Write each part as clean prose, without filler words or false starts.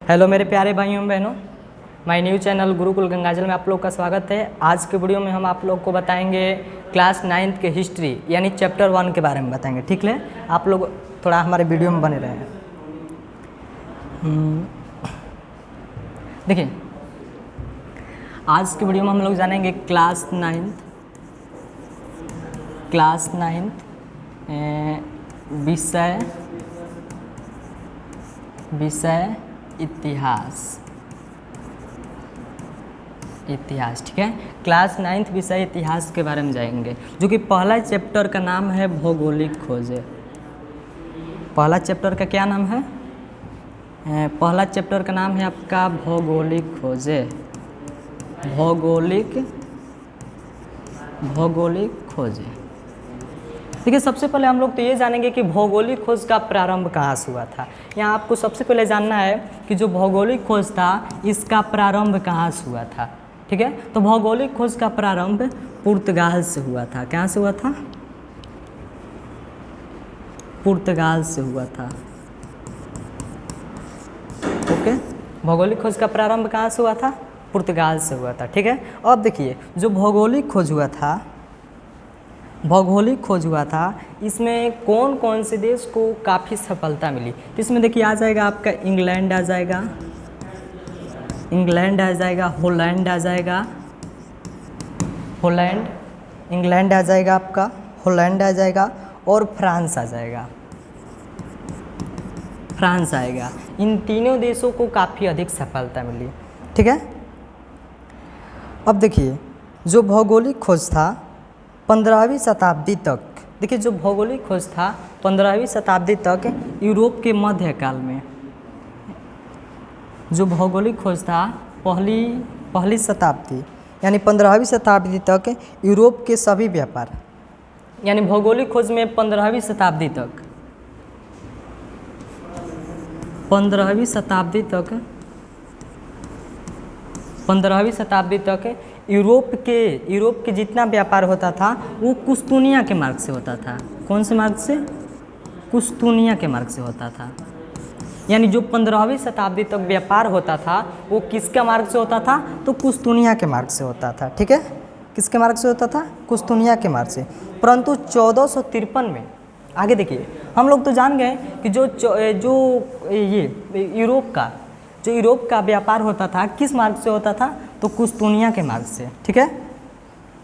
Hello मेरे प्यारे भाइयों बहनों, माय न्यू चैनल गुरुकुल गंगाजल में आप लोग का स्वागत है। आज के वीडियो में हम आप लोग को बताएंगे क्लास 9th के हिस्ट्री यानी चैप्टर 1 के बारे में बताएंगे। ठीक है, आप लोग थोड़ा हमारे वीडियो में बने रहे हैं। देखिए, आज के वीडियो में हम लोग जानेंगे क्लास 9th विषय इतिहास। ठीक है, क्लास 9th विषय इतिहास के बारे में जाएंगे, जो कि पहला चैप्टर का नाम है भौगोलिक खोजें। पहला चैप्टर का क्या नाम है? पहला चैप्टर का नाम है आपका भौगोलिक खोजें। भौगोलिक खोजें। देखिए, सबसे पहले हम लोग तो ये जानेंगे कि भौगोलिक खोज का प्रारंभ कहाँ से हुआ था। यहाँ आपको सबसे पहले जानना है कि जो भौगोलिक खोज था इसका प्रारंभ कहाँ से हुआ था। ठीक है, तो भौगोलिक खोज का प्रारंभ पुर्तगाल से हुआ था। कहाँ से हुआ था? पुर्तगाल से हुआ था। ओके, भौगोलिक खोज का प्रारंभ कहाँ से हुआ था? पुर्तगाल से हुआ था। ठीक है, अब देखिए, जो भौगोलिक खोज हुआ था इसमें कौन कौन से देश को काफ़ी सफलता मिली। तो इसमें देखिए आ जाएगा आपका इंग्लैंड आ जाएगा, हॉलैंड आ जाएगा, इंग्लैंड आ जाएगा आपका, हॉलैंड आ जाएगा और फ्रांस आएगा। इन तीनों देशों को काफ़ी अधिक सफलता मिली। ठीक है, अब देखिए, जो भौगोलिक खोज था 15वीं शताब्दी तक, देखिए जो भौगोलिक खोज था 15वीं शताब्दी तक यूरोप के मध्यकाल में, जो भौगोलिक खोज था पहली शताब्दी यानी 15वीं शताब्दी तक यूरोप के सभी व्यापार, यानी भौगोलिक खोज में 15वीं शताब्दी तक यूरोप के जितना व्यापार होता था वो कुस्तुनिया के मार्ग से होता था। कौन से मार्ग से? कुस्तुनिया के मार्ग से होता था। यानी जो 15वीं शताब्दी तक व्यापार होता था वो किसके मार्ग से होता था? तो कुस्तुनिया के मार्ग से होता था। ठीक है, किसके मार्ग से होता था? कुस्तुनिया के मार्ग से। परंतु 1453 में, आगे देखिए, हम लोग तो जान गए कि यूरोप का व्यापार होता था किस मार्ग से होता था? तो कुस्तुनिया के मार्ग से। ठीक है,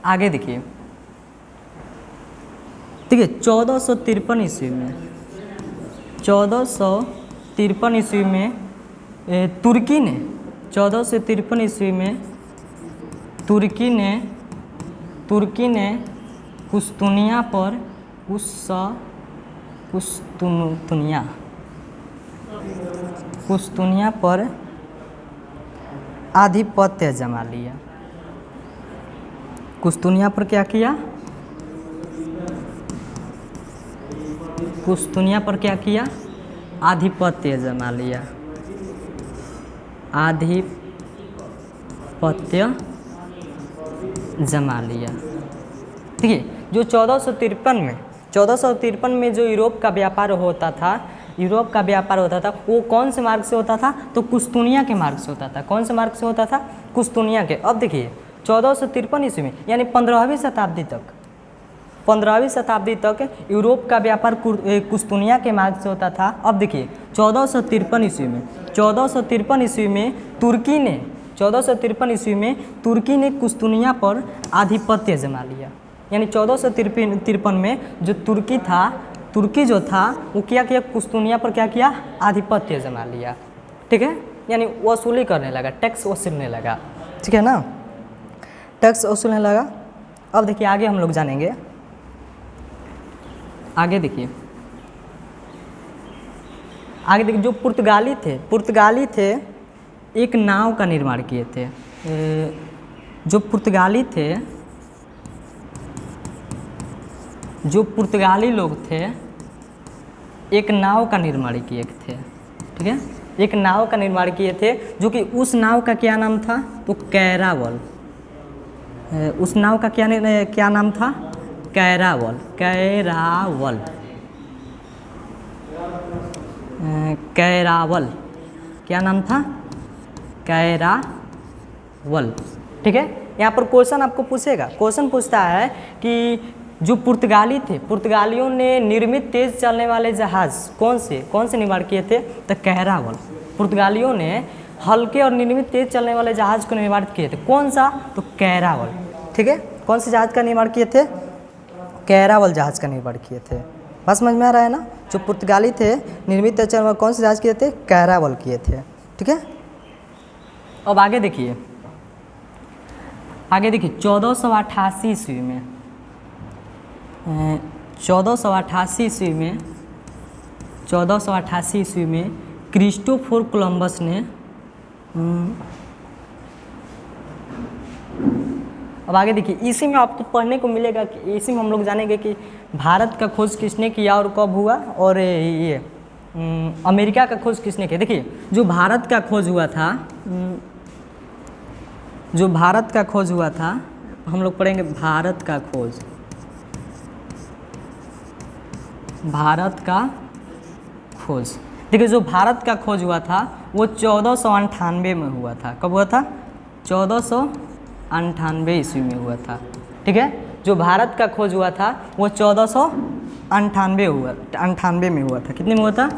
आगे देखिए, 1453 ईस्वी में तुर्की ने कुस्तुनिया पर आधिपत्य जमा लिया। कुस्तुनिया पर क्या किया? आधिपत्य जमा लिया। देखिए, जो 1453 में जो यूरोप का व्यापार होता था वो कौन से मार्ग से होता था? तो कुस्तुनिया के मार्ग से होता था। कौन से मार्ग से होता था? कुस्तुनिया के। अब देखिए, 1453 ईस्वी में यानी 15वीं शताब्दी तक यूरोप का व्यापार कुस्तुनिया के मार्ग से होता था। अब देखिए, 1453 ईस्वी में तुर्की ने कुस्तुनिया पर आधिपत्य जमा लिया। यानी 1453 में जो तुर्की जो था वो क्या किया? कुस्तुनिया पर क्या किया? आधिपत्य जमा लिया। ठीक है, यानी वसूली करने लगा, टैक्स वसूलने लगा। ठीक है ना, टैक्स वसूलने लगा। अब देखिए, आगे हम लोग जानेंगे। आगे देखिए, जो पुर्तगाली थे एक नाव का निर्माण किए थे। जो पुर्तगाली लोग थे एक नाव का निर्माण किए थे। ठीक है, एक नाव का निर्माण किए थे, जो कि उस नाव का क्या नाम था? तो कैरावल। उस नाव का क्या नाम था? कैरावल। कैरावल क्या नाम था? कैरावल। ठीक है, यहाँ पर क्वेश्चन आपको पूछेगा, क्वेश्चन पूछता है कि जो पुर्तगाली थे, पुर्तगालियों ने निर्मित तेज चलने वाले जहाज कौन से निर्माण किए थे? तो कैरावल। पुर्तगालियों ने हल्के और निर्मित तेज चलने वाले जहाज को निर्माण किए थे, कौन सा? तो कैरावल। ठीक है, कौन से जहाज का निर्माण किए थे? कैरावल जहाज का निर्माण किए थे। बस समझ में आ रहा है ना? जो पुर्तगाली थे निर्मित तेज चलने वाले कौन से जहाज किए थे? कैरावल किए थे। ठीक है, अब आगे देखिए, 1488 ईस्वी में 1488 ईस्वी में क्रिस्टोफर कोलंबस ने अब आगे देखिए, इसी में आपको पढ़ने को मिलेगा कि इसी में हम लोग जानेंगे कि भारत का खोज किसने किया और कब हुआ, और ये अमेरिका का खोज किसने किया। देखिए, जो भारत का खोज हुआ था, हम लोग पढ़ेंगे भारत का खोज। देखिए, जो भारत का खोज हुआ था वो 1498 में हुआ था। कब हुआ था? 1498 ईस्वी में हुआ था। ठीक है, जो भारत का खोज हुआ था वो 1498 में हुआ था। कितने में हुआ था?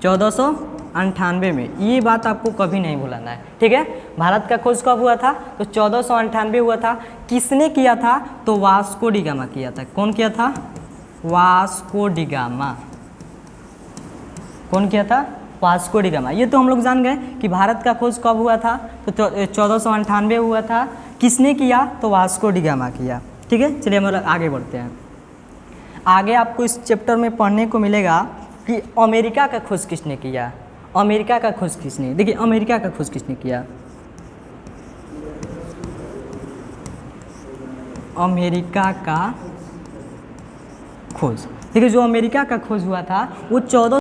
1498 में। ये बात आपको कभी नहीं भूलना है। ठीक है, भारत का खोज कब हुआ था? तो 1498 हुआ था। किसने किया था? तो वास्को डी गामा किया था। कौन किया था? Vasco D gamma. कौन किया था? Vasco D gamma. ये तो हम लोग जान गए कि भारत का खोज कब हुआ था, तो 1498 हुआ था। किसने किया? तो वास्को डी गामा किया। ठीक है, चलिए हम लोग आगे बढ़ते हैं। आगे आपको इस चैप्टर में पढ़ने को मिलेगा कि अमेरिका का खोज किसने किया। अमेरिका का खोज किसने? देखिए, अमेरिका का खोज किसने किया? अमेरिका का खोज, देखिए जो अमेरिका का खोज हुआ था वो 14